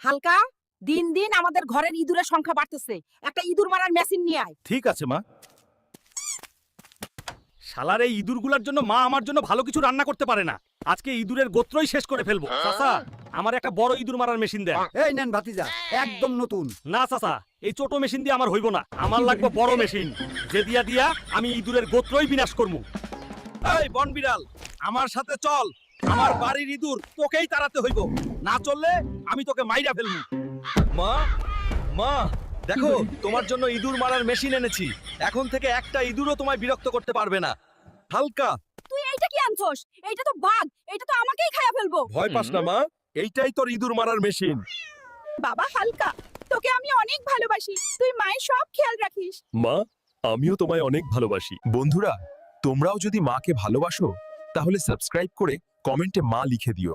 হালকা, দিন দিন আমাদের ঘরের ইঁদুরের সংখ্যা বাড়তেছে। একটা ইঁদুর মারার মেশিন নিয়ে আয়। ঠিক আছে মা। শালার এই ইঁদুরগুলোর জন্য মা আমার জন্য ভালো কিছু রান্না করতে পারে না। আজকে ইঁদুরের গোত্রই শেষ করে ফেলবো। চাচা, আমার একটা বড় ইঁদুর মারার মেশিন দেন। এই নেন ভাতিজা, একদম নতুন। না চাচা, এই ছোট মেশিন দিয়ে আমার হইব না। আমার লাগবে বড় মেশিন, যে দিয়া দিয়া আমি ইঁদুরের গোত্রই বিনাশ করবো। এই বন বিড়াল, আমার সাথে চল। আমার বাড়ির ইঁদুর তোকেই তাড়াতে হইব। না চললে আমি তোকে মাইরা ফেলবো। মা, মা, দেখো তোমার জন্য ইঁদুর মারার মেশিন এনেছি। এখন থেকে একটা ইঁদুরও তোমায় বিরক্ত করতে পারবে না। হালকা, তুই এইটা কি আনছস? এইটা তো বাঘ, এইটা তো আমাকেই খাইয়া ফেলবো। ভয় পাস না মা, এইটাই তোর ইঁদুর মারার মেশিন। বাবা হালকা, তোকে আমি অনেক ভালোবাসি। তুই মায়ের সব খেয়াল রাখিস। মা, আমিও তোমায় অনেক ভালোবাসি। বন্ধুরা, তোমরাও যদি মাকে ভালোবাসো তাহলে সাবস্ক্রাইব করে কমেন্টে মা লিখে দিও।